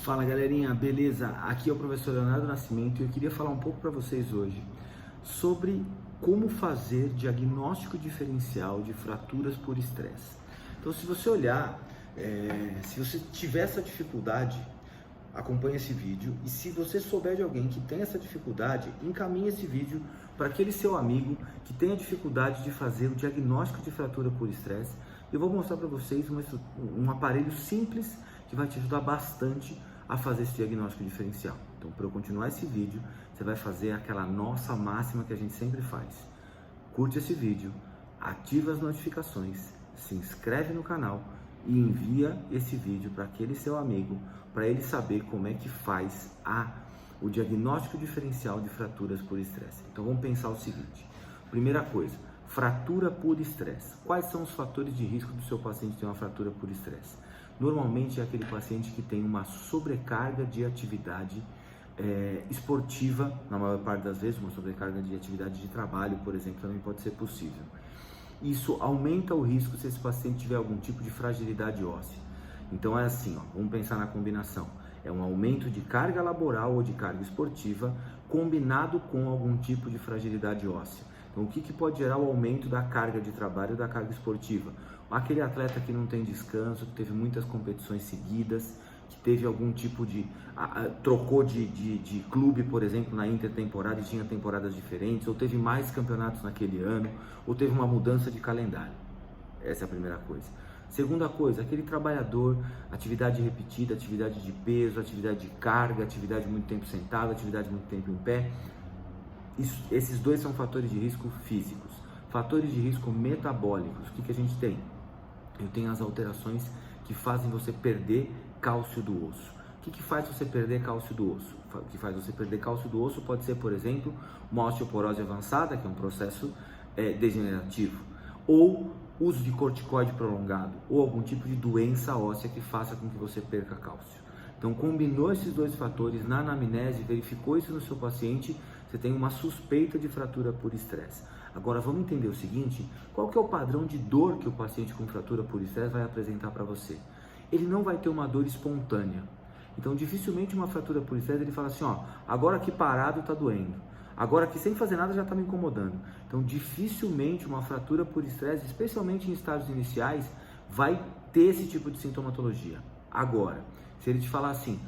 Fala galerinha, beleza? Aqui é o professor Leonardo Nascimento e eu queria falar um pouco para vocês hoje sobre como fazer diagnóstico diferencial de fraturas por estresse. Então, se você olhar, se você tiver essa dificuldade, acompanhe esse vídeo, e se você souber de alguém que tem essa dificuldade, encaminhe esse vídeo para aquele seu amigo que tem a dificuldade de fazer o diagnóstico de fratura por estresse. Eu vou mostrar para vocês um aparelho simples que vai te ajudar bastante a fazer esse diagnóstico diferencial. Então, para eu continuar esse vídeo, você vai fazer aquela nossa máxima que a gente sempre faz. Curte esse vídeo, ativa as notificações, se inscreve no canal e envia esse vídeo para aquele seu amigo, para ele saber como é que faz o diagnóstico diferencial de fraturas por estresse. Então vamos pensar o seguinte: primeira coisa, fratura por estresse. Quais são os fatores de risco do seu paciente ter uma fratura por estresse? Normalmente é aquele paciente que tem uma sobrecarga de atividade esportiva, na maior parte das vezes, uma sobrecarga de atividade de trabalho, por exemplo, também pode ser possível. Isso aumenta o risco se esse paciente tiver algum tipo de fragilidade óssea. Então é assim, vamos pensar na combinação. É um aumento de carga laboral ou de carga esportiva combinado com algum tipo de fragilidade óssea. Então o que pode gerar o aumento da carga de trabalho e da carga esportiva? Aquele atleta que não tem descanso, que teve muitas competições seguidas, que teve algum tipo de... trocou de clube, por exemplo, na intertemporada e tinha temporadas diferentes, ou teve mais campeonatos naquele ano, ou teve uma mudança de calendário. Essa é a primeira coisa. Segunda coisa, aquele trabalhador, atividade repetida, atividade de peso, atividade de carga, atividade muito tempo sentado, atividade muito tempo em pé. Esses dois são fatores de risco físicos. Fatores de risco metabólicos, o que a gente tem? Eu tenho as alterações que fazem você perder cálcio do osso. O que faz você perder cálcio do osso? O que faz você perder cálcio do osso pode ser, por exemplo, uma osteoporose avançada, que é um processo degenerativo, ou uso de corticoide prolongado, ou algum tipo de doença óssea que faça com que você perca cálcio. Então, combinou esses dois fatores na anamnese, verificou isso no seu paciente, você tem uma suspeita de fratura por estresse. Agora, vamos entender o seguinte: qual que é o padrão de dor que o paciente com fratura por estresse vai apresentar para você? Ele não vai ter uma dor espontânea. Então, dificilmente uma fratura por estresse, ele fala assim, agora aqui parado está doendo. Agora aqui sem fazer nada já está me incomodando. Então, dificilmente uma fratura por estresse, especialmente em estágios iniciais, vai ter esse tipo de sintomatologia. Agora, se ele te falar assim,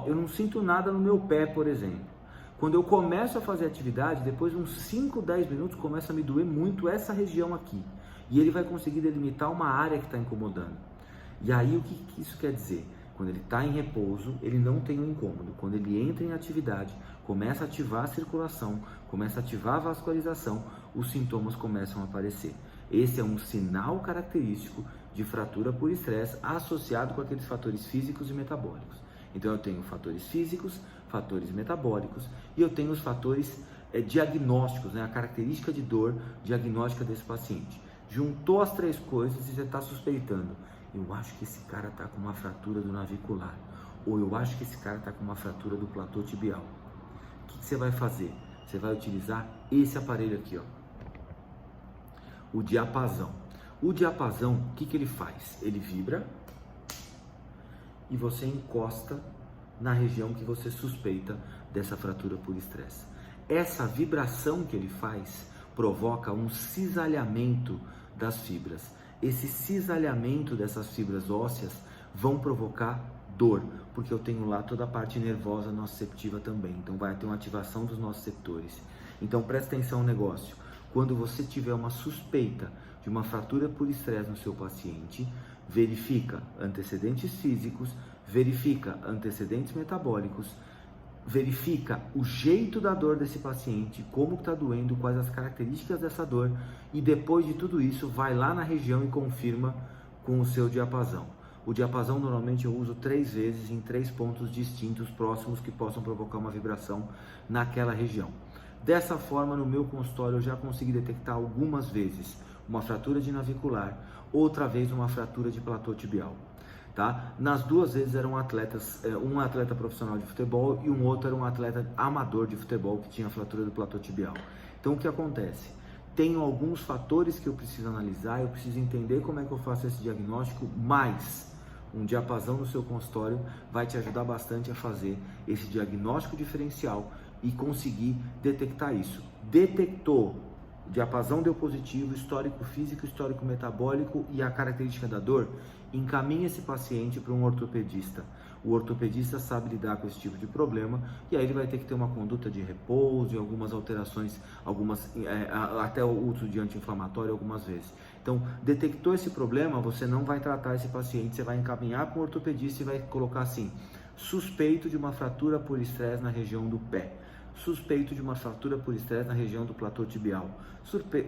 eu não sinto nada no meu pé, por exemplo. Quando eu começo a fazer atividade, depois de uns 5, 10 minutos, começa a me doer muito essa região aqui. E ele vai conseguir delimitar uma área que está incomodando. E aí, o que isso quer dizer? Quando ele está em repouso, ele não tem um incômodo. Quando ele entra em atividade, começa a ativar a circulação, começa a ativar a vascularização, os sintomas começam a aparecer. Esse é um sinal característico de fratura por estresse associado com aqueles fatores físicos e metabólicos. Então eu tenho fatores físicos, fatores metabólicos e eu tenho os fatores diagnósticos, a característica de dor diagnóstica desse paciente. Juntou as três coisas e você está suspeitando. Eu acho que esse cara está com uma fratura do navicular, ou eu acho que esse cara está com uma fratura do platô tibial. O que você vai fazer? Você vai utilizar esse aparelho aqui, o diapasão. O diapasão, o que ele faz? Ele vibra e você encosta na região que você suspeita dessa fratura por estresse. Essa vibração que ele faz provoca um cisalhamento das fibras. Esse cisalhamento dessas fibras ósseas vão provocar dor, porque eu tenho lá toda a parte nervosa nociceptiva também, então vai ter uma ativação dos nociceptores. Então presta atenção no negócio: quando você tiver uma suspeita de uma fratura por estresse no seu paciente, verifica antecedentes físicos, verifica antecedentes metabólicos, verifica o jeito da dor desse paciente, como está doendo, quais as características dessa dor, e depois de tudo isso, vai lá na região e confirma com o seu diapasão. O diapasão normalmente eu uso 3 vezes em 3 pontos distintos, próximos, que possam provocar uma vibração naquela região. Dessa forma, no meu consultório, eu já consegui detectar algumas vezes uma fratura de navicular, outra vez uma fratura de platô tibial. Tá? Nas 2 vezes eram atletas, um atleta profissional de futebol e um outro era um atleta amador de futebol que tinha fratura do platô tibial. Então o que acontece? Tenho alguns fatores que eu preciso analisar, eu preciso entender como é que eu faço esse diagnóstico, mas um diapasão no seu consultório vai te ajudar bastante a fazer esse diagnóstico diferencial e conseguir detectar isso. Detectou, diapasão deu positivo, histórico físico, histórico metabólico e a característica da dor, encaminha esse paciente para um ortopedista. O ortopedista sabe lidar com esse tipo de problema e aí ele vai ter que ter uma conduta de repouso e algumas alterações, até o uso de anti-inflamatório algumas vezes. Então, detectou esse problema, você não vai tratar esse paciente, você vai encaminhar para um ortopedista e vai colocar assim, suspeito de uma fratura por estresse na região do pé, suspeito de uma fratura por estresse na região do platô tibial,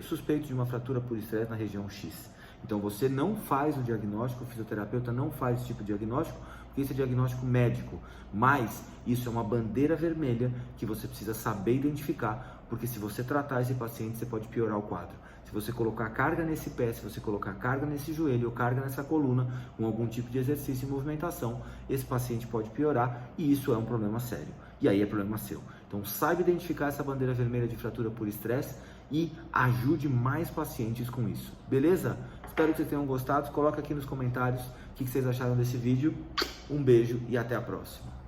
suspeito de uma fratura por estresse na região X. Então você não faz o diagnóstico, o fisioterapeuta não faz esse tipo de diagnóstico, porque esse é diagnóstico médico, mas isso é uma bandeira vermelha que você precisa saber identificar, porque se você tratar esse paciente, você pode piorar o quadro. Se você colocar carga nesse pé, se você colocar carga nesse joelho ou carga nessa coluna, com algum tipo de exercício e movimentação, esse paciente pode piorar e isso é um problema sério. E aí é problema seu. Então saiba identificar essa bandeira vermelha de fratura por estresse e ajude mais pacientes com isso. Beleza? Espero que vocês tenham gostado. Coloca aqui nos comentários o que vocês acharam desse vídeo. Um beijo e até a próxima.